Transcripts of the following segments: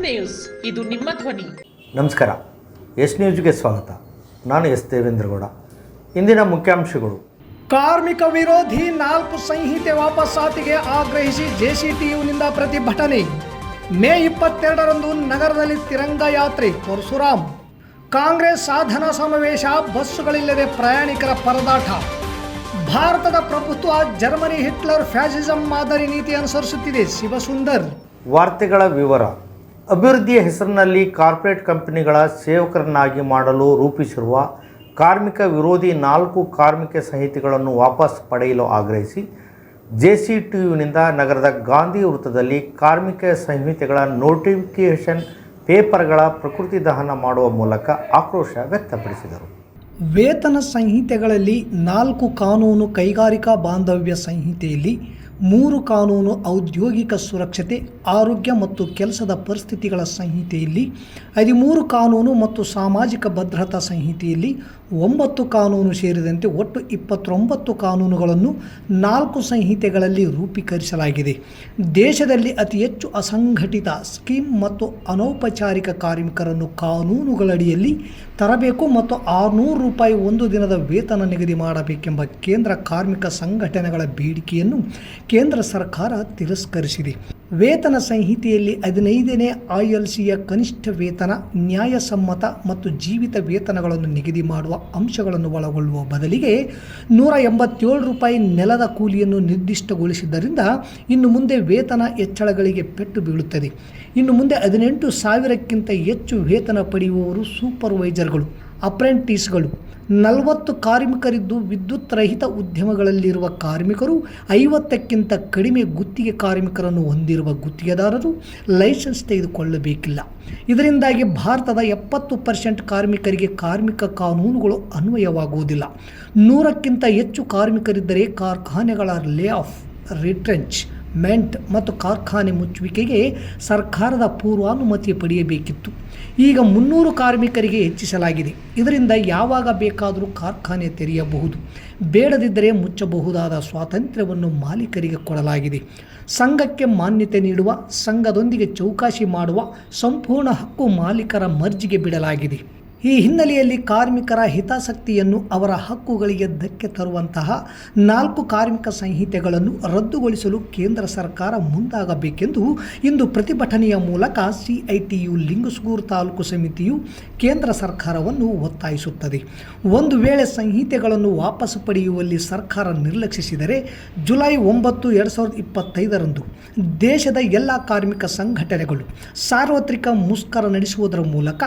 News, ಇದು ನಿಮ್ಮ ಧ್ವನಿ. ನಮಸ್ಕಾರ. ಎಸ್ ನ್ಯೂಸ್ಗೆ ಸ್ವಾಗತ. ನಾನು ಎಸ್ ದೇವೇಂದ್ರಗೌಡ. ಇಂದಿನ ಮುಖ್ಯಾಂಶಗಳು. ಕಾರ್ಮಿಕ ವಿರೋಧಿ 4 ಸಂಹಿತೆ ವಾಪಸ್ಸಾತಿಗೆ ಆಗ್ರಹಿಸಿ ಜೆಸಿಟಿಯುನಿಂದ ಪ್ರತಿಭಟನೆ. ಮೇ 22ರಂದು ನಗರದಲ್ಲಿ ತಿರಂಗ ಯಾತ್ರೆ. ಪರಶುರಾಮ್. ಕಾಂಗ್ರೆಸ್ ಸಾಧನಾ ಸಮಾವೇಶ. ಬಸ್ಸುಗಳಿಲ್ಲದೆ ಪ್ರಯಾಣಿಕರ ಪರದಾಟ. ಭಾರತದ ಪ್ರಭುತ್ವ ಜರ್ಮನಿ ಹಿಟ್ಲರ್ ಫ್ಯಾಸಿಸಂ ಮಾದರಿ ನೀತಿ ಅನುಸರಿಸುತ್ತಿದೆ. ಶಿವಸುಂದರ್. ವಾರ್ತೆಗಳ ವಿವರ. ಅಭಿವೃದ್ಧಿಯ ಹೆಸರಿನಲ್ಲಿ ಕಾರ್ಪೊರೇಟ್ ಕಂಪನಿಗಳ ಸೇವಕರನ್ನಾಗಿ ಮಾಡಲು ರೂಪಿಸಿರುವ ಕಾರ್ಮಿಕ ವಿರೋಧಿ 4 ಕಾರ್ಮಿಕ ಸಂಹಿತೆಗಳನ್ನು ವಾಪಸ್ ಪಡೆಯಲು ಆಗ್ರಹಿಸಿ ಜೆಸಿಟಿಯುನಿಂದ ನಗರದ ಗಾಂಧಿ ವೃತ್ತದಲ್ಲಿ ಕಾರ್ಮಿಕ ಸಂಹಿತೆಗಳ ನೋಟಿಫಿಕೇಷನ್ ಪೇಪರ್ಗಳ ಪ್ರಕೃತಿ ದಹನ ಮಾಡುವ ಮೂಲಕ ಆಕ್ರೋಶ ವ್ಯಕ್ತಪಡಿಸಿದರು. ವೇತನ ಸಂಹಿತೆಗಳಲ್ಲಿ 4 ಕಾನೂನು ಕೈಗಾರಿಕಾ ಬಾಂಧವ್ಯ ಸಂಹಿತೆಯಲ್ಲಿ, 3 ಕಾನೂನು ಔದ್ಯೋಗಿಕ ಸುರಕ್ಷತೆ, ಆರೋಗ್ಯ ಮತ್ತು ಕೆಲಸದ ಪರಿಸ್ಥಿತಿಗಳ ಸಂಹಿತೆಯಲ್ಲಿ, 13 ಕಾನೂನು ಮತ್ತು ಸಾಮಾಜಿಕ ಭದ್ರತಾ ಸಂಹಿತೆಯಲ್ಲಿ, 9 ಕಾನೂನು ಸೇರಿದಂತೆ ಒಟ್ಟು 29 ಕಾನೂನುಗಳನ್ನು 4 ಸಂಹಿತೆಗಳಲ್ಲಿ ರೂಪೀಕರಿಸಲಾಗಿದೆ. ದೇಶದಲ್ಲಿ ಅತಿ ಹೆಚ್ಚು ಅಸಂಘಟಿತ ಸ್ಕೀಮ್ ಮತ್ತು ಅನೌಪಚಾರಿಕ ಕಾರ್ಮಿಕರನ್ನು ಕಾನೂನುಗಳಡಿಯಲ್ಲಿ ತರಬೇಕು ಮತ್ತು ₹600 ಒಂದು ದಿನದ ವೇತನ ನಿಗದಿ ಮಾಡಬೇಕೆಂಬ ಕೇಂದ್ರ ಕಾರ್ಮಿಕ ಸಂಘಟನೆಗಳ ಬೇಡಿಕೆಯನ್ನು ಕೇಂದ್ರ ಸರ್ಕಾರ ತಿರಸ್ಕರಿಸಿದೆ. ವೇತನ ಸಂಹಿತೆಯಲ್ಲಿ 15ನೇ ILCಯ ಕನಿಷ್ಠ ವೇತನ, ನ್ಯಾಯಸಮ್ಮತ ಮತ್ತು ಜೀವಿತ ವೇತನಗಳನ್ನು ನಿಗದಿ ಮಾಡುವ ಅಂಶಗಳನ್ನು ಒಳಗೊಳ್ಳುವ ಬದಲಿಗೆ ₹187 ನೆಲದ ಕೂಲಿಯನ್ನು ನಿರ್ದಿಷ್ಟಗೊಳಿಸಿದ್ದರಿಂದ ಇನ್ನು ಮುಂದೆ ವೇತನ ಹೆಚ್ಚಳಗಳಿಗೆ ಪೆಟ್ಟು ಬೀಳುತ್ತದೆ. ಇನ್ನು ಮುಂದೆ 18,000ಕ್ಕಿಂತ ಹೆಚ್ಚು ವೇತನ ಪಡೆಯುವವರು ಸೂಪರ್ವೈಸರ್ಗಳು, ಅಪ್ರೆಂಟಿಸ್ಗಳು, 40 ಕಾರ್ಮಿಕರಿದ್ದು ವಿದ್ಯುತ್ ರಹಿತ ಉದ್ಯಮಗಳಲ್ಲಿರುವ ಕಾರ್ಮಿಕರು, 50ಕ್ಕಿಂತ ಕಡಿಮೆ ಗುತ್ತಿಗೆ ಕಾರ್ಮಿಕರನ್ನು ಹೊಂದಿರುವ ಗುತ್ತಿಗೆದಾರರು ಲೈಸೆನ್ಸ್ ತೆಗೆದುಕೊಳ್ಳಬೇಕಿಲ್ಲ. ಇದರಿಂದಾಗಿ ಭಾರತದ 70% ಕಾರ್ಮಿಕರಿಗೆ ಕಾರ್ಮಿಕ ಕಾನೂನುಗಳು ಅನ್ವಯವಾಗುವುದಿಲ್ಲ. 100ಕ್ಕಿಂತ ಹೆಚ್ಚು ಕಾರ್ಮಿಕರಿದ್ದರೆ ಕಾರ್ಖಾನೆಗಳ ಲೇ ಆಫ್, ರಿಟ್ರೆಂಚ್ಮೆಂಟ್ ಮತ್ತು ಕಾರ್ಖಾನೆ ಮುಚ್ಚುವಿಕೆಗೆ ಸರ್ಕಾರದ ಪೂರ್ವಾನುಮತಿ ಪಡೆಯಬೇಕಿತ್ತು. ಈಗ 300 ಕಾರ್ಮಿಕರಿಗೆ ಹೆಚ್ಚಿಸಲಾಗಿದೆ. ಇದರಿಂದ ಯಾವಾಗ ಬೇಕಾದರೂ ಕಾರ್ಖಾನೆ ತೆರೆಯಬಹುದು, ಬೇಡದಿದ್ದರೆ ಮುಚ್ಚಬಹುದಾದ ಸ್ವಾತಂತ್ರ್ಯವನ್ನು ಮಾಲೀಕರಿಗೆ ಕೊಡಲಾಗಿದೆ. ಸಂಘಕ್ಕೆ ಮಾನ್ಯತೆ ನೀಡುವ, ಸಂಘದೊಂದಿಗೆ ಚೌಕಾಶಿ ಮಾಡುವ ಸಂಪೂರ್ಣ ಹಕ್ಕು ಮಾಲೀಕರ ಮರ್ಜಿಗೆ ಬಿಡಲಾಗಿದೆ. ಈ ಹಿನ್ನೆಲೆಯಲ್ಲಿ ಕಾರ್ಮಿಕರ ಹಿತಾಸಕ್ತಿಯನ್ನು, ಅವರ ಹಕ್ಕುಗಳಿಗೆ ಧಕ್ಕೆ ತರುವಂತಹ 4 ಕಾರ್ಮಿಕ ಸಂಹಿತೆಗಳನ್ನು ರದ್ದುಗೊಳಿಸಲು ಕೇಂದ್ರ ಸರ್ಕಾರ ಮುಂದಾಗಬೇಕೆಂದು ಇಂದು ಪ್ರತಿಭಟನೆಯ ಮೂಲಕ CITU ಲಿಂಗಸೂಗೂರು ತಾಲೂಕು ಸಮಿತಿಯು ಕೇಂದ್ರ ಸರ್ಕಾರವನ್ನು ಒತ್ತಾಯಿಸುತ್ತದೆ. ಒಂದು ವೇಳೆ ಸಂಹಿತೆಗಳನ್ನು ವಾಪಸ್ ಪಡೆಯುವಲ್ಲಿ ಸರ್ಕಾರ ನಿರ್ಲಕ್ಷಿಸಿದರೆ ಜುಲೈ 9, 2025ರಂದು ದೇಶದ ಎಲ್ಲ ಕಾರ್ಮಿಕ ಸಂಘಟನೆಗಳು ಸಾರ್ವತ್ರಿಕ ಮುಷ್ಕರ ನಡೆಸುವುದರ ಮೂಲಕ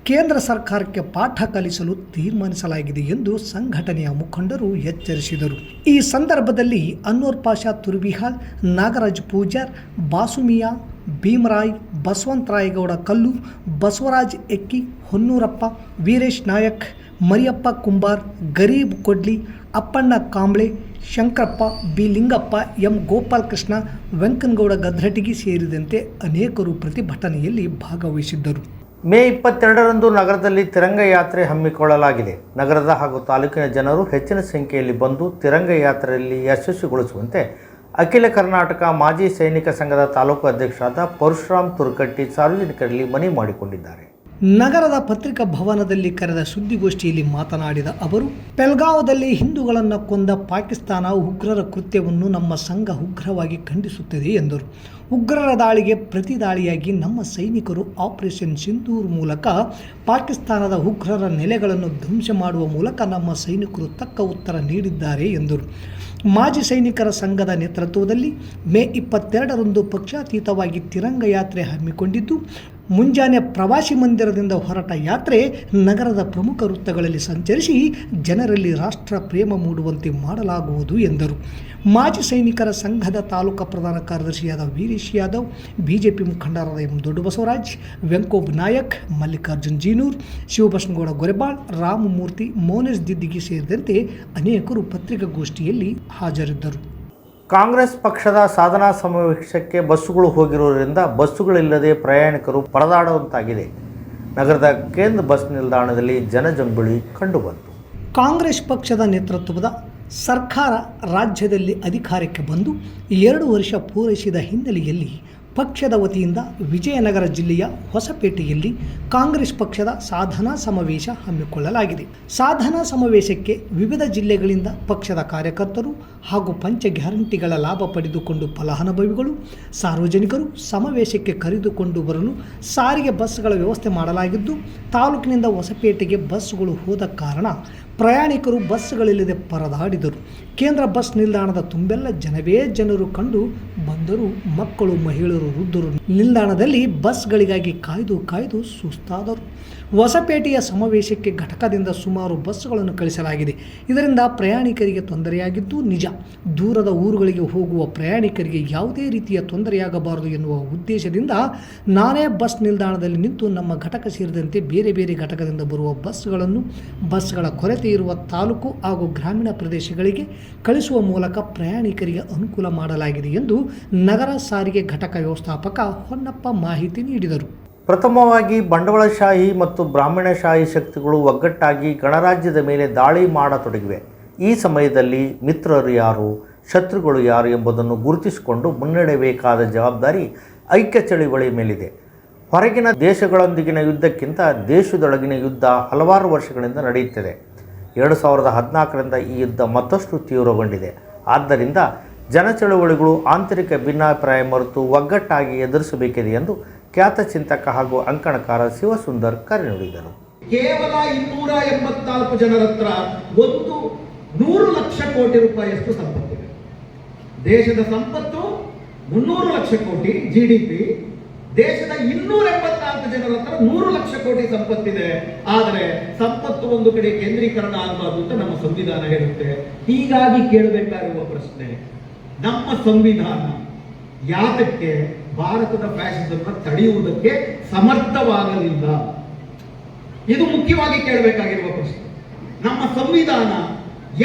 ಕೇಂದ್ರ ಸರ್ಕಾರಕ್ಕೆ ಪಾಠ ಕಲಿಸಲು ತೀರ್ಮಾನಿಸಲಾಗಿದೆ ಎಂದು ಸಂಘಟನೆಯ ಮುಖಂಡರು ಎಚ್ಚರಿಸಿದರು. ಈ ಸಂದರ್ಭದಲ್ಲಿ ಅನ್ವರ್ ಪಾಷಾ ತುರ್ಬಿಹಾಳ್, ನಾಗರಾಜ್ ಪೂಜಾರ್, ಬಾಸುಮಿಯಾ, ಭೀಮರಾಯ್, ಬಸವಂತರಾಯಗೌಡ ಕಲ್ಲು, ಬಸವರಾಜ್ ಎಕ್ಕಿ, ಹೊನ್ನೂರಪ್ಪ, ವೀರೇಶ್ ನಾಯಕ್, ಮರಿಯಪ್ಪ ಕುಂಬಾರ್, ಗರೀಬ್ ಕೊಡ್ಲಿ, ಅಪ್ಪಣ್ಣ ಕಾಂಬ್ಳೆ, ಶಂಕರಪ್ಪ, ಬಿ ಲಿಂಗಪ್ಪ, ಎಂ ಗೋಪಾಲಕೃಷ್ಣ, ವೆಂಕನಗೌಡ ಗದ್ರಟಿಗಿ ಸೇರಿದಂತೆ ಅನೇಕರು ಪ್ರತಿಭಟನೆಯಲ್ಲಿ ಭಾಗವಹಿಸಿದ್ದರು. ಮೇ 22ರಂದು ನಗರದಲ್ಲಿ ತಿರಂಗ ಯಾತ್ರೆ ಹಮ್ಮಿಕೊಳ್ಳಲಾಗಿದೆ. ನಗರದ ಹಾಗೂ ತಾಲೂಕಿನ ಜನರು ಹೆಚ್ಚಿನ ಸಂಖ್ಯೆಯಲ್ಲಿ ಬಂದು ತಿರಂಗ ಯಾತ್ರೆಯಲ್ಲಿ ಯಶಸ್ವಿಗೊಳಿಸುವಂತೆ ಅಖಿಲ ಕರ್ನಾಟಕ ಮಾಜಿ ಸೈನಿಕ ಸಂಘದ ತಾಲೂಕು ಅಧ್ಯಕ್ಷರಾದ ಪರಶುರಾಮ್ ತುರ್ಕಟ್ಟಿ ಸಾರ್ವಜನಿಕರಲ್ಲಿ ಮನವಿ ಮಾಡಿಕೊಂಡಿದ್ದಾರೆ. ನಗರದ ಪತ್ರಿಕಾ ಭವನದಲ್ಲಿ ಕರೆದ ಸುದ್ದಿಗೋಷ್ಠಿಯಲ್ಲಿ ಮಾತನಾಡಿದ ಅವರು, ಪೆಲ್ಗಾವದಲ್ಲಿ ಹಿಂದೂಗಳನ್ನು ಕೊಂದ ಪಾಕಿಸ್ತಾನ ಉಗ್ರರ ಕೃತ್ಯವನ್ನು ನಮ್ಮ ಸಂಘ ಉಗ್ರವಾಗಿ ಖಂಡಿಸುತ್ತದೆ ಎಂದರು. ಉಗ್ರರ ದಾಳಿಗೆ ಪ್ರತಿದಾಳಿಯಾಗಿ ನಮ್ಮ ಸೈನಿಕರು ಆಪರೇಷನ್ ಸಿಂಧೂರ್ ಮೂಲಕ ಪಾಕಿಸ್ತಾನದ ಉಗ್ರರ ನೆಲೆಗಳನ್ನು ಧ್ವಂಸ ಮಾಡುವ ಮೂಲಕ ನಮ್ಮ ಸೈನಿಕರು ತಕ್ಕ ಉತ್ತರ ನೀಡಿದ್ದಾರೆ ಎಂದರು. ಮಾಜಿ ಸೈನಿಕರ ಸಂಘದ ನೇತೃತ್ವದಲ್ಲಿ ಮೇ 22ರಂದು ಪಕ್ಷಾತೀತವಾಗಿ ತಿರಂಗ ಯಾತ್ರೆ ಹಮ್ಮಿಕೊಂಡಿದ್ದು, ಮುಂಜಾನೆ ಪ್ರವಾಸಿ ಮಂದಿರದಿಂದ ಹೊರಟ ಯಾತ್ರೆ ನಗರದ ಪ್ರಮುಖ ವೃತ್ತಗಳಲ್ಲಿ ಸಂಚರಿಸಿ ಜನರಲ್ಲಿ ರಾಷ್ಟ್ರ ಪ್ರೇಮ ಮೂಡುವಂತೆ ಮಾಡಲಾಗುವುದು ಎಂದರು. ಮಾಜಿ ಸೈನಿಕರ ಸಂಘದ ತಾಲೂಕಾ ಪ್ರಧಾನ ಕಾರ್ಯದರ್ಶಿಯಾದ ವೀರೇಶ್ ಯಾದವ್, ಬಿಜೆಪಿ ಮುಖಂಡರಾದ ಎಂ ದೊಡ್ಡಬಸವರಾಜ್, ವೆಂಕೋಬ್ ನಾಯಕ್, ಮಲ್ಲಿಕಾರ್ಜುನ್ ಜೀನೂರ್, ಶಿವಬಸನಗೌಡ ಗೊರೆಬಾಳ್, ರಾಮಮೂರ್ತಿ, ಮೋನೇಶ್ ದಿದ್ದಿಗಿ ಸೇರಿದಂತೆ ಅನೇಕರು ಪತ್ರಿಕಾಗೋಷ್ಠಿಯಲ್ಲಿ ಹಾಜರಿದ್ದರು. ಕಾಂಗ್ರೆಸ್ ಪಕ್ಷದ ಸಾಧನಾ ಸಮಾವೇಶಕ್ಕೆ ಬಸ್ಸುಗಳು ಹೋಗಿರುವುದರಿಂದ ಬಸ್ಸುಗಳಿಲ್ಲದೆ ಪ್ರಯಾಣಿಕರು ಪರದಾಡುವಂತಾಗಿದೆ. ನಗರದ ಕೇಂದ್ರ ಬಸ್ ನಿಲ್ದಾಣದಲ್ಲಿ ಜನಜಂಗುಳಿ ಕಂಡುಬಂತು. ಕಾಂಗ್ರೆಸ್ ಪಕ್ಷದ ನೇತೃತ್ವದ ಸರ್ಕಾರ ರಾಜ್ಯದಲ್ಲಿ ಅಧಿಕಾರಕ್ಕೆ ಬಂದು 2 ವರ್ಷ ಪೂರೈಸಿದ ಹಿನ್ನೆಲೆಯಲ್ಲಿ ಪಕ್ಷದ ವತಿಯಿಂದ ವಿಜಯನಗರ ಜಿಲ್ಲೆಯ ಹೊಸಪೇಟೆಯಲ್ಲಿ ಕಾಂಗ್ರೆಸ್ ಪಕ್ಷದ ಸಾಧನಾ ಸಮಾವೇಶ ಹಮ್ಮಿಕೊಳ್ಳಲಾಗಿದೆ. ಸಾಧನಾ ಸಮಾವೇಶಕ್ಕೆ ವಿವಿಧ ಜಿಲ್ಲೆಗಳಿಂದ ಪಕ್ಷದ ಕಾರ್ಯಕರ್ತರು ಹಾಗೂ ಪಂಚ ಗ್ಯಾರಂಟಿಗಳ ಲಾಭ ಪಡೆದುಕೊಂಡು ಫಲಾನುಭವಿಗಳು ಸಾರ್ವಜನಿಕರು ಸಮಾವೇಶಕ್ಕೆ ಕರೆದುಕೊಂಡು ಬರಲು ಸಾರಿಗೆ ಬಸ್ಗಳ ವ್ಯವಸ್ಥೆ ಮಾಡಲಾಗಿದ್ದು, ತಾಲೂಕಿನಿಂದ ಹೊಸಪೇಟೆಗೆ ಬಸ್ಗಳು ಹೋದ ಕಾರಣ ಪ್ರಯಾಣಿಕರು ಬಸ್ಗಳಿಲ್ಲದೆ ಪರದಾಡಿದರು. ಕೇಂದ್ರ ಬಸ್ ನಿಲ್ದಾಣದ ತುಂಬೆಲ್ಲ ಜನರು ಕಂಡು ಬಂದರು. ಮಕ್ಕಳು, ಮಹಿಳೆಯರು, ವೃದ್ಧರು ನಿಲ್ದಾಣದಲ್ಲಿ ಬಸ್ಗಳಿಗಾಗಿ ಕಾಯ್ದು ಸುಸ್ತಾದರು. ಹೊಸಪೇಟೆಯ ಸಮಾವೇಶಕ್ಕೆ ಘಟಕದಿಂದ ಸುಮಾರು ಬಸ್ಗಳನ್ನು ಕಳಿಸಲಾಗಿದೆ. ಇದರಿಂದ ಪ್ರಯಾಣಿಕರಿಗೆ ತೊಂದರೆಯಾಗಿದ್ದು ನಿಜ. ದೂರದ ಊರುಗಳಿಗೆ ಹೋಗುವ ಪ್ರಯಾಣಿಕರಿಗೆ ಯಾವುದೇ ರೀತಿಯ ತೊಂದರೆಯಾಗಬಾರದು ಎನ್ನುವ ಉದ್ದೇಶದಿಂದ ನಾನೇ ಬಸ್ ನಿಲ್ದಾಣದಲ್ಲಿ ನಿಂತು ನಮ್ಮ ಘಟಕ ಸೇರಿದಂತೆ ಬೇರೆ ಬೇರೆ ಘಟಕದಿಂದ ಬರುವ ಬಸ್ಗಳ ಕೊರತೆ ಇರುವ ತಾಲೂಕು ಹಾಗೂ ಗ್ರಾಮೀಣ ಪ್ರದೇಶಗಳಿಗೆ ಕಳಿಸುವ ಮೂಲಕ ಪ್ರಯಾಣಿಕರಿಗೆ ಅನುಕೂಲ ಮಾಡಲಾಗಿದೆ ಎಂದು ನಗರ ಸಾರಿಗೆ ಘಟಕ ವ್ಯವಸ್ಥಾಪಕ ಹೊನ್ನಪ್ಪ ಮಾಹಿತಿ ನೀಡಿದರು. ಪ್ರಥಮವಾಗಿ ಬಂಡವಾಳಶಾಹಿ ಮತ್ತು ಬ್ರಾಹ್ಮಣಶಾಹಿ ಶಕ್ತಿಗಳು ಒಗ್ಗಟ್ಟಾಗಿ ಗಣರಾಜ್ಯದ ಮೇಲೆ ದಾಳಿ ಮಾಡತೊಡಗಿವೆ. ಈ ಸಮಯದಲ್ಲಿ ಮಿತ್ರರು ಯಾರು, ಶತ್ರುಗಳು ಯಾರು ಎಂಬುದನ್ನು ಗುರುತಿಸಿಕೊಂಡು ಮುನ್ನಡೆಯಬೇಕಾದ ಜವಾಬ್ದಾರಿ ಐಕ್ಯ ಚಳವಳಿ ಮೇಲಿದೆ. ಹೊರಗಿನ ದೇಶಗಳೊಂದಿಗಿನ ಯುದ್ಧಕ್ಕಿಂತ ದೇಶದೊಳಗಿನ ಯುದ್ಧ ಹಲವಾರು ವರ್ಷಗಳಿಂದ ನಡೆಯುತ್ತಿದೆ. 2014ರಿಂದ ಈ ಯುದ್ಧ ಮತ್ತಷ್ಟು ತೀವ್ರಗೊಂಡಿದೆ. ಆದ್ದರಿಂದ ಜನಚಳವಳಿಗಳು ಆಂತರಿಕ ಭಿನ್ನಾಭಿಪ್ರಾಯ ಮರೆತು ಒಗ್ಗಟ್ಟಾಗಿ ಎದುರಿಸಬೇಕಿದೆ ಎಂದು ಖ್ಯಾತ ಚಿಂತಕ ಹಾಗೂ ಅಂಕಣಕಾರ ಶಿವಸುಂದರ್ ಕರೆ ನೀಡಿದರು. ಕೇವಲ 284 ಜನರ ಹತ್ರ 100 ಲಕ್ಷ ಕೋಟಿ ರೂಪಾಯಿಯಷ್ಟು ಸಂಪತ್ತಿದೆ. ದೇಶದ ಸಂಪತ್ತು 300 ಲಕ್ಷ ಕೋಟಿ GDP. ದೇಶದ 284 ಜನರ ಹತ್ರ 100 ಲಕ್ಷ ಕೋಟಿ ಸಂಪತ್ತಿದೆ. ಆದರೆ ಸಂಪತ್ತು ಒಂದು ಕಡೆ ಕೇಂದ್ರೀಕರಣ ಆಗಬಾರ್ದು ಅಂತ ನಮ್ಮ ಸಂವಿಧಾನ ಹೇಳುತ್ತೆ. ಹೀಗಾಗಿ ಕೇಳಬೇಕಾಗಿರುವ ಪ್ರಶ್ನೆ, ನಮ್ಮ ಸಂವಿಧಾನ ಯಾತಕ್ಕೆ ಭಾರತದ ಫ್ಯಾಸಿಸಂ ತಡೆಯುವುದಕ್ಕೆ ಸಮರ್ಥವಾಗಲಿಲ್ಲ? ಇದು ಮುಖ್ಯವಾಗಿ ಕೇಳಬೇಕಾಗಿರುವ ಪ್ರಶ್ನೆ. ನಮ್ಮ ಸಂವಿಧಾನ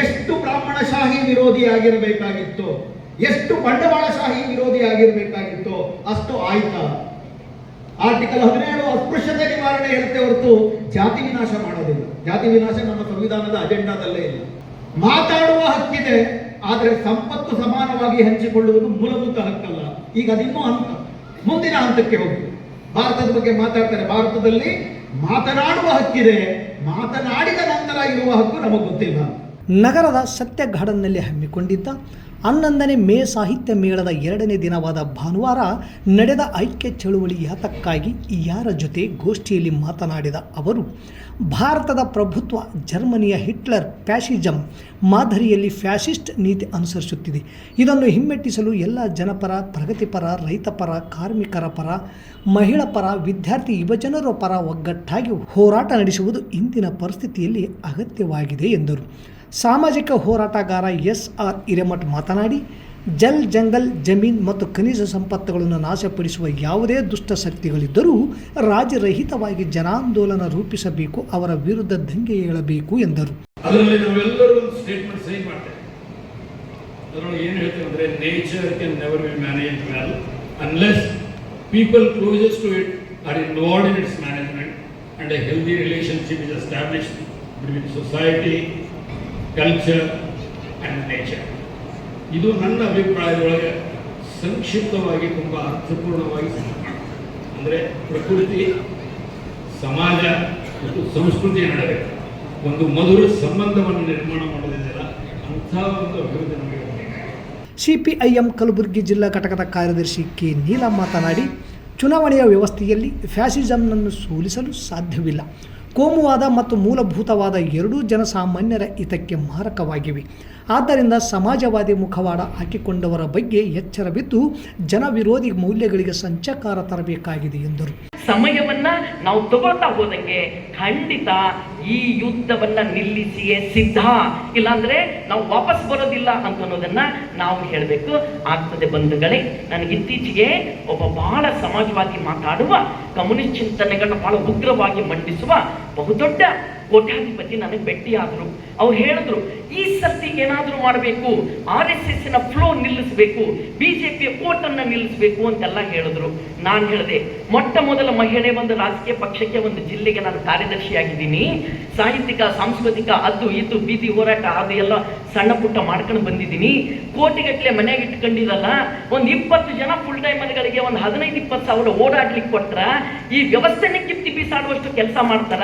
ಎಷ್ಟು ಬ್ರಾಹ್ಮಣಶಾಹಿ ವಿರೋಧಿಯಾಗಿರಬೇಕಾಗಿತ್ತು, ಎಷ್ಟು ಬಂಡವಾಳಶಾಹಿ ವಿರೋಧಿಯಾಗಿರಬೇಕಾಗಿತ್ತು, ಅಷ್ಟು ಆಯ್ತಾ? ಆರ್ಟಿಕಲ್ 17 ಅಸ್ಪೃಶ್ಯತೆ ನಿವಾರಣೆ ಹೇಳುತ್ತೆ ಹೊರತು ಜಾತಿ ವಿನಾಶ ಮಾಡೋದಿಲ್ಲ. ಜಾತಿ ವಿನಾಶ ನಮ್ಮ ಸಂವಿಧಾನದ ಅಜೆಂಡಾದಲ್ಲೇ ಇಲ್ಲ. ಮಾತಾಡುವ ಹಕ್ಕಿದೆ, ಆದರೆ ಸಂಪತ್ತು ಸಮಾನವಾಗಿ ಹಂಚಿಕೊಳ್ಳುವುದು ಮೂಲಭೂತ ಹಕ್ಕಲ್ಲ. ಈಗ ಅದಿನ್ನೂ ಮುಂದಿನ ಹಂತಕ್ಕೆ ಹೋಗಿದೆ. ಭಾರತದ ಬಗ್ಗೆ ಮಾತಾಡ್ತಾರೆ. ಭಾರತದಲ್ಲಿ ಮಾತನಾಡುವ ಹಕ್ಕಿದೆ, ಮಾತನಾಡಿದ ನಂತರ ಇರುವ ಹಕ್ಕು ನಮಗೆ ಗೊತ್ತಿಲ್ಲ. ನಗರದ ಸತ್ಯ ಗಾರ್ಡನ್ನಲ್ಲಿ ಹಮ್ಮಿಕೊಂಡಿದ್ದ 11ನೇ ಮೇ ಸಾಹಿತ್ಯ ಮೇಳದ 2ನೇ ದಿನವಾದ ಭಾನುವಾರ ನಡೆದ ಐಕ್ಯ ಚಳುವಳಿ ಯಾತಕ್ಕಾಗಿ ಯಾರ ಜೊತೆ ಗೋಷ್ಠಿಯಲ್ಲಿ ಮಾತನಾಡಿದ ಅವರು, ಭಾರತದ ಪ್ರಭುತ್ವ ಜರ್ಮನಿಯ ಹಿಟ್ಲರ್ ಫ್ಯಾಸಿಸಂ ಮಾದರಿಯಲ್ಲಿ ಫ್ಯಾಸಿಸ್ಟ್ ನೀತಿ ಅನುಸರಿಸುತ್ತಿದೆ. ಇದನ್ನು ಹಿಮ್ಮೆಟ್ಟಿಸಲು ಎಲ್ಲ ಜನಪರ, ಪ್ರಗತಿಪರ, ರೈತಪರ, ಕಾರ್ಮಿಕರ ಪರ, ಮಹಿಳಾ ಪರ, ವಿದ್ಯಾರ್ಥಿ ಯುವಜನರ ಪರ ಒಗ್ಗಟ್ಟಾಗಿ ಹೋರಾಟ ನಡೆಸುವುದು ಇಂದಿನ ಪರಿಸ್ಥಿತಿಯಲ್ಲಿ ಅಗತ್ಯವಾಗಿದೆ ಎಂದರು. ಸಾಮಾಜಿಕ ಹೋರಾಟಗಾರ SR ಹಿರೇಮಠ ಮಾತನಾಡಿ, ಜಂಗಲ್, ಜಮೀನ್ ಮತ್ತು ಖನಿಜ ಸಂಪತ್ತುಗಳನ್ನು ನಾಶಪಡಿಸುವ ಯಾವುದೇ ದುಷ್ಟ ಶಕ್ತಿಗಳಿದ್ದರೂ ರಾಜ್ಯರಹಿತವಾಗಿ ಜನಾಂದೋಲನ ರೂಪಿಸಬೇಕು, ಅವರ ವಿರುದ್ಧ ದಂಗೆ ಏಳಬೇಕು ಎಂದರು. ಅದರಲ್ಲಿ ನಾವೆಲ್ಲರೂ ಒಂದು ಸ್ಟೇಟ್ಮೆಂಟ್ ಸೈನ್ ಮಾಡ್ತೇವೆ. ಅದರೊಳಗೆ ಏನು ಹೇಳ್ತೇವೆ ಅಂದರೆ, nature can never be managed well unless people closest to it are involved in its management and a healthy relationship is established between society, culture and nature. ಇದು ನನ್ನ ಅಭಿಪ್ರಾಯದೊಳಗೆ ಸಂಕ್ಷಿಪ್ತವಾಗಿ ತುಂಬ ಅರ್ಥಪೂರ್ಣವಾಗಿ ಅಂದರೆ ಪ್ರಕೃತಿ, ಸಮಾಜ ಮತ್ತು ಸಂಸ್ಕೃತಿಯ ನಡುವೆ ಒಂದು ಮಧುರ ಸಂಬಂಧವನ್ನು ನಿರ್ಮಾಣ ಮಾಡೋದಿದೆಯಲ್ಲ, ಅಂಥ ಒಂದು ಅಭಿವೃದ್ಧಿ ನಮಗೆ CPIM ಕಲಬುರಗಿ ಜಿಲ್ಲಾ ಘಟಕದ ಕಾರ್ಯದರ್ಶಿ K. ನೀಲಾ ಮಾತನಾಡಿ, ಚುನಾವಣೆಯ ವ್ಯವಸ್ಥೆಯಲ್ಲಿ ಫ್ಯಾಸಿಸಂನನ್ನು ಸೋಲಿಸಲು ಸಾಧ್ಯವಿಲ್ಲ. ಕೋಮುವಾದ ಮತ್ತು ಮೂಲಭೂತವಾದ ಎರಡೂ ಜನಸಾಮಾನ್ಯರ ಹಿತಕ್ಕೆ ಮಾರಕವಾಗಿವೆ. ಆದ್ದರಿಂದ ಸಮಾಜವಾದಿ ಮುಖವಾಡ ಹಾಕಿಕೊಂಡವರ ಬಗ್ಗೆ ಎಚ್ಚರವಿದ್ದು ಜನವಿರೋಧಿ ಮೌಲ್ಯಗಳಿಗೆ ಸಂಚಕಾರ ತರಬೇಕಾಗಿದೆ ಎಂದರು. ಸಮಯವನ್ನ ನಾವು ತಗೊಳ್ತಾ ಹೋದಂಗೆ ಖಂಡಿತ ಈ ಯುದ್ಧವನ್ನ ನಿಲ್ಲಿಸಿಯೇ ಸಿದ್ಧ, ಇಲ್ಲಾಂದ್ರೆ ನಾವು ವಾಪಸ್ ಬರೋದಿಲ್ಲ ಅಂತ ಅನ್ನೋದನ್ನ ನಾವು ಹೇಳಬೇಕು ಆಗ್ತದೆ. ಬಂಧುಗಳೇ, ನನಗೆ ಇತ್ತೀಚೆಗೆ ಒಬ್ಬ ಬಹಳ ಸಮಾಜವಾದಿ ಮಾತಾಡುವ, ಕಮ್ಯುನಿಸ್ಟ್ ಚಿಂತನೆಗಳನ್ನ ಬಹಳ ಉಗ್ರವಾಗಿ ಮಂಡಿಸುವ ಬಹುದೊಡ್ಡ ಕೋಟ್ಯಾಧಿಪತಿ ನನಗೆ ಭೇಟಿಯಾದರು. ಅವ್ರು ಹೇಳಿದ್ರು, ಈ ಸರ್ತಿ ಏನಾದರೂ ಮಾಡಬೇಕು, RSS ಫ್ಲೋ ನಿಲ್ಲಿಸಬೇಕು, BJPಯ ಓಟನ್ನು ನಿಲ್ಲಿಸಬೇಕು ಅಂತೆಲ್ಲ ಹೇಳಿದ್ರು. ನಾನು ಹೇಳಿದೆ, ಮೊಟ್ಟ ಮೊದಲ ಮಹಿಳೆ ಒಂದು ರಾಜಕೀಯ ಪಕ್ಷಕ್ಕೆ, ಒಂದು ಜಿಲ್ಲೆಗೆ ನಾನು ಕಾರ್ಯದರ್ಶಿಯಾಗಿದ್ದೀನಿ. ಸಾಹಿತ್ಯಿಕ ಸಾಂಸ್ಕೃತಿಕ ಅದು ಇದು ಬೀದಿ ಹೋರಾಟ ಅದು ಎಲ್ಲ ಸಣ್ಣ ಪುಟ್ಟ ಮಾಡ್ಕೊಂಡು ಬಂದಿದ್ದೀನಿ. ಕೋಟಿಗಟ್ಟಲೆ ಮನೆಯಾಗ ಇಟ್ಕೊಂಡಿರಲ್ಲ, ಒಂದು 20 ಜನ ಫುಲ್ ಟೈಮರ್ಗಳಿಗೆ ಒಂದು 15-20 ಸಾವಿರ ಓಡಾಡ್ಲಿಕ್ಕೆ ಕೊಟ್ರ ಈ ವ್ಯವಸ್ಥೆನೇ ಕಿತ್ತಿ ಬೀಸಾಡುವಷ್ಟು ಕೆಲಸ ಮಾಡ್ತಾರ.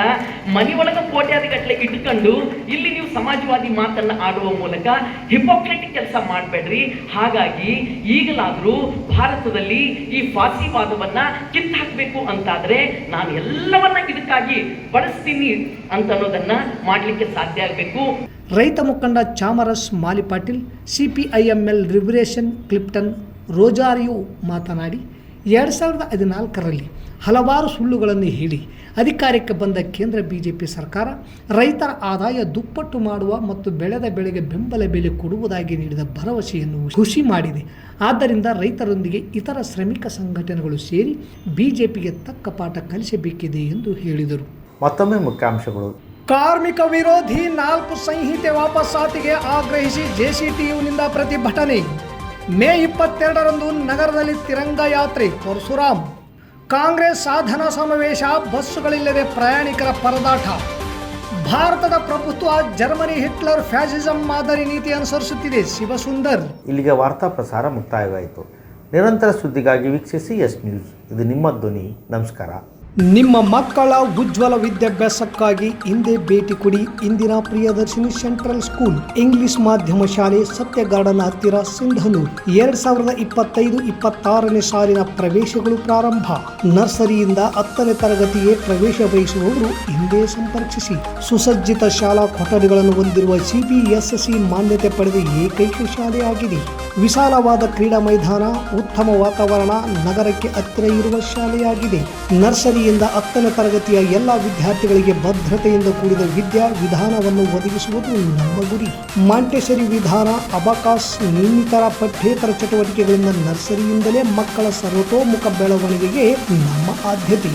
ಮನೆಯೊಳಗೆ ಕೋಟ್ಯಾಧಿಗಟ್ಟಲೆ ಇಟ್ಕೊಂಡು ಇಲ್ಲಿ ನೀವು ಸಮಾಜವಾದಿ ಮಾತನ್ನ ಆಡುವ ಮೂಲಕ ಹಿಪೋಕ್ರೆಟಿಕ್ ಕೆಲಸ ಮಾಡಬೇಡ್ರಿ. ಹಾಗಾಗಿ ಈಗಲಾದ್ರೂ ಭಾರತದಲ್ಲಿ ಈ ಫಾಸಿವಾದವನ್ನ ಕಿತ್ತು ಹಾಕಬೇಕು ಅಂತಾದ್ರೆ ನಾನು ಎಲ್ಲವನ್ನ ಇದಕ್ಕಾಗಿ ಬಳಸ್ತೀನಿ ಅಂತ ಅನ್ನೋದನ್ನ ಮಾಡ್ಲಿಕ್ಕೆ ಸಾಧ್ಯ ಆಗಬೇಕು. ರೈತ ಮುಖಂಡ ಚಾಮರಸ್ ಮಾಲಿಪಾಟೀಲ್, CPIML ಲಿಬರೇಷನ್ ಕ್ಲಿಪ್ಟನ್ ರೋಜಾರಿಯೋ ಮಾತನಾಡಿ 2014ರಲ್ಲಿ ಹಲವಾರು ಸುಳ್ಳುಗಳನ್ನು ಹೇಳಿ ಅಧಿಕಾರಕ್ಕೆ ಬಂದ ಕೇಂದ್ರ ಬಿಜೆಪಿ ಸರ್ಕಾರ ರೈತರ ಆದಾಯ ದುಪ್ಪಟ್ಟು ಮಾಡುವ ಮತ್ತು ಬೆಳೆದ ಬೆಳೆಗೆ ಬೆಂಬಲ ಬೆಲೆ ಕೊಡುವುದಾಗಿ ನೀಡಿದ ಭರವಸೆಯನ್ನು ಹುಸಿ ಮಾಡಿದೆ. ಆದ್ದರಿಂದ ರೈತರೊಂದಿಗೆ ಇತರ ಶ್ರಮಿಕ ಸಂಘಟನೆಗಳು ಸೇರಿ ಬಿಜೆಪಿಗೆ ತಕ್ಕ ಪಾಠ ಕಲಿಸಬೇಕಿದೆ ಎಂದು ಹೇಳಿದರು. ಮತ್ತೊಮ್ಮೆ ಮುಖ್ಯಾಂಶಗಳು. ಕಾರ್ಮಿಕ ವಿರೋಧಿ 4 ಸಂಹಿತೆ ವಾಪಸ್ಸಾತಿಗೆ ಆಗ್ರಹಿಸಿ JCTUನಿಂದ ಪ್ರತಿಭಟನೆ. ಮೇ 22ರಂದು ನಗರದಲ್ಲಿ ತಿರಂಗ ಯಾತ್ರೆ. ಪರಶುರಾಮ್. ಕಾಂಗ್ರೆಸ್ ಸಾಧನಾ ಸಮಾವೇಶ, ಬಸ್ಸುಗಳಿಲ್ಲದೆ ಪ್ರಯಾಣಿಕರ ಪರದಾಟ. ಭಾರತದ ಪ್ರಭುತ್ವ ಜರ್ಮನಿ ಹಿಟ್ಲರ್ ಫ್ಯಾಸಿಸಂ ಮಾದರಿ ನೀತಿ ಅನುಸರಿಸುತ್ತಿದೆ. ಶಿವಸುಂದರ್. ಇಲ್ಲಿಗೆ ವಾರ್ತಾ ಪ್ರಸಾರ ಮುಕ್ತಾಯವಾಯಿತು. ನಿರಂತರ ಸುದ್ದಿಗಾಗಿ ವೀಕ್ಷಿಸಿ ಎಸ್ ನ್ಯೂಸ್. ಇದು ನಿಮ್ಮ ಧ್ವನಿ. ನಮಸ್ಕಾರ. ನಿಮ್ಮ ಮಕ್ಕಳ ಉಜ್ವಲ ವಿದ್ಯಾಭ್ಯಾಸಕ್ಕಾಗಿ ಹಿಂದೆ ಭೇಟಿ ಕೊಡಿ ಇಂದಿನ ಪ್ರಿಯದರ್ಶಿನಿ ಸೆಂಟ್ರಲ್ ಸ್ಕೂಲ್ ಇಂಗ್ಲಿಷ್ ಮಾಧ್ಯಮ ಶಾಲೆ, ಸತ್ಯ ಗಾರ್ಡನ್ ಹತ್ತಿರ, ಸಿಂಧನೂರು. 2025-26ನೇ ಸಾಲಿನ ಪ್ರವೇಶಗಳು ಪ್ರಾರಂಭ. ನರ್ಸರಿಯಿಂದ 10ನೇ ತರಗತಿಗೆ ಪ್ರವೇಶ ಬಯಸುವವರು ಹಿಂದೆ ಸಂಪರ್ಕಿಸಿ. ಸುಸಜ್ಜಿತ ಶಾಲಾ ಕೊಠಡಿಗಳನ್ನು ಹೊಂದಿರುವ CBSC ಮಾನ್ಯತೆ ಪಡೆದ ಏಕೈಕ ಶಾಲೆಯಾಗಿದೆ. ವಿಶಾಲವಾದ ಕ್ರೀಡಾ ಮೈದಾನ, ಉತ್ತಮ ವಾತಾವರಣ, ನಗರಕ್ಕೆ ಹತ್ತಿರ ಇರುವ ಶಾಲೆಯಾಗಿದೆ. ನರ್ಸರಿಯಿಂದ 10ನೇ ತರಗತಿಯ ಎಲ್ಲ ವಿದ್ಯಾರ್ಥಿಗಳಿಗೆ ಭದ್ರತೆಯಿಂದ ಕೂಡಿದ ವಿದ್ಯಾ ವಿಧಾನವನ್ನು ಒದಗಿಸುವುದು ನಮ್ಮ ಗುರಿ. ಮಾಂಟೆಸರಿ ವಿಧಾನ, ಅಬಕಾಸ್, ಇನ್ನಿತರ ಪಠ್ಯೇತರ ಚಟುವಟಿಕೆಗಳಿಂದ ನರ್ಸರಿಯಿಂದಲೇ ಮಕ್ಕಳ ಸರ್ವತೋಮುಖ ಬೆಳವಣಿಗೆಗೆ ನಮ್ಮ ಆದ್ಯತೆ.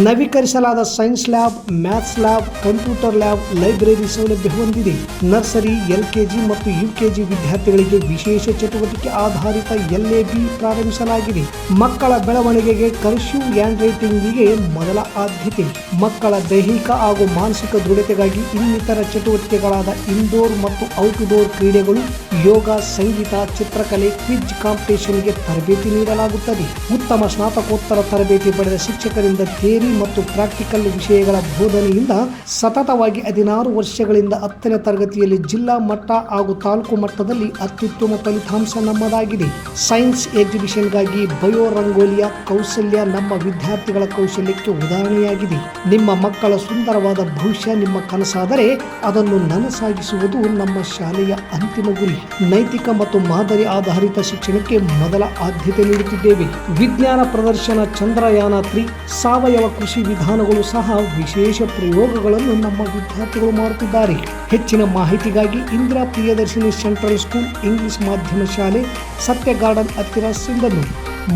ನವೀಕರಿಸಲಾದ science lab, maths lab, computer lab, library ಸೌಲಭ್ಯ ಹೊಂದಿದೆ. ನರ್ಸರಿ, LKG ಮತ್ತು UKG ವಿದ್ಯಾರ್ಥಿಗಳಿಗೆ ವಿಶೇಷ ಚಟುವಟಿಕೆ ಆಧಾರಿತ LAB ಪ್ರಾರಂಭಿಸಲಾಗಿದೆ. ಮಕ್ಕಳ ಬೆಳವಣಿಗೆಗೆ ಕರ್ಸಿವ್ ಹ್ಯಾಂಡ್ ರೈಟಿಂಗಿಗೆ ಮೊದಲ ಆದ್ಯತೆ. ಮಕ್ಕಳ ದೈಹಿಕ ಹಾಗೂ ಮಾನಸಿಕ ದೃಢತೆಗಾಗಿ ಇನ್ನಿತರ ಚಟುವಟಿಕೆಗಳಾದ ಇಂಡೋರ್ ಮತ್ತು ಔಟ್ಡೋರ್ ಕ್ರೀಡೆಗಳು, ಯೋಗ, ಸಂಗೀತ, ಚಿತ್ರಕಲೆ, ಕ್ವಿಜ್ ಕಾಂಪಿಟೇಷನ್ಗೆ ತರಬೇತಿ ನೀಡಲಾಗುತ್ತದೆ. ಉತ್ತಮ ಸ್ನಾತಕೋತ್ತರ ತರಬೇತಿ ಪಡೆದ ಶಿಕ್ಷಕರಿಂದ ಥಿಯರಿ ಮತ್ತು ಪ್ರಾಕ್ಟಿಕಲ್ ವಿಷಯಗಳ ಬೋಧನೆಯಿಂದ ಸತತವಾಗಿ 16 ವರ್ಷಗಳಿಂದ 10ನೇ ತರಗತಿಯಲ್ಲಿ ಜಿಲ್ಲಾ ಮಟ್ಟ ಹಾಗೂ ತಾಲೂಕು ಮಟ್ಟದಲ್ಲಿ ಅತ್ಯುತ್ತಮ ಫಲಿತಾಂಶ ನಮ್ಮದಾಗಿದೆ. ಸೈನ್ಸ್ ಎಕ್ಸಿಬಿಷನ್ಗಾಗಿ ಬಯೋ ರಂಗೋಲಿಯ ಕೌಶಲ್ಯ ನಮ್ಮ ವಿದ್ಯಾರ್ಥಿಗಳ ಕೌಶಲ್ಯಕ್ಕೆ ಉದಾಹರಣೆಯಾಗಿದೆ. ನಿಮ್ಮ ಮಕ್ಕಳ ಸುಂದರವಾದ ಭವಿಷ್ಯ ನಿಮ್ಮ ಕನಸಾದರೆ ಅದನ್ನು ನನಸಾಗಿಸುವುದು ನಮ್ಮ ಶಾಲೆಯ ಅಂತಿಮ ಗುರಿ. ನೈತಿಕ ಮತ್ತು ಮಾದರಿ ಆಧಾರಿತ ಶಿಕ್ಷಣಕ್ಕೆ ಮೊದಲ ಆದ್ಯತೆ ನೀಡುತ್ತಿದ್ದೇವೆ. ವಿಜ್ಞಾನ ಪ್ರದರ್ಶನ, ಚಂದ್ರಯಾನ 3, ಸಾವಯವ ಕೃಷಿ ವಿಧಾನಗಳು ಸಹ ವಿಶೇಷ ಪ್ರಯೋಗಗಳನ್ನು ನಮ್ಮ ವಿದ್ಯಾರ್ಥಿಗಳು ಮಾಡುತ್ತಿದ್ದಾರೆ. ಹೆಚ್ಚಿನ ಮಾಹಿತಿಗಾಗಿ Indira Priyadarshini central school English ಮಾಧ್ಯಮ ಶಾಲೆ, ಸತ್ಯ ಗಾರ್ಡನ್ ಹತ್ತಿರ, ಸಿಂಧನೂರು.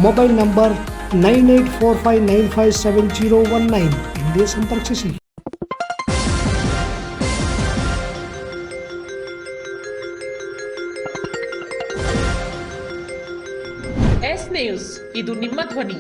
ಮೊಬೈಲ್ ನಂಬರ್ 9845957019 ಹಿಂದೆ ಸಂಪರ್ಕಿಸಿ. ಎಸ್ ನ್ಯೂಸ್, ಇದು ನಿಮ್ಮ ಧ್ವನಿ.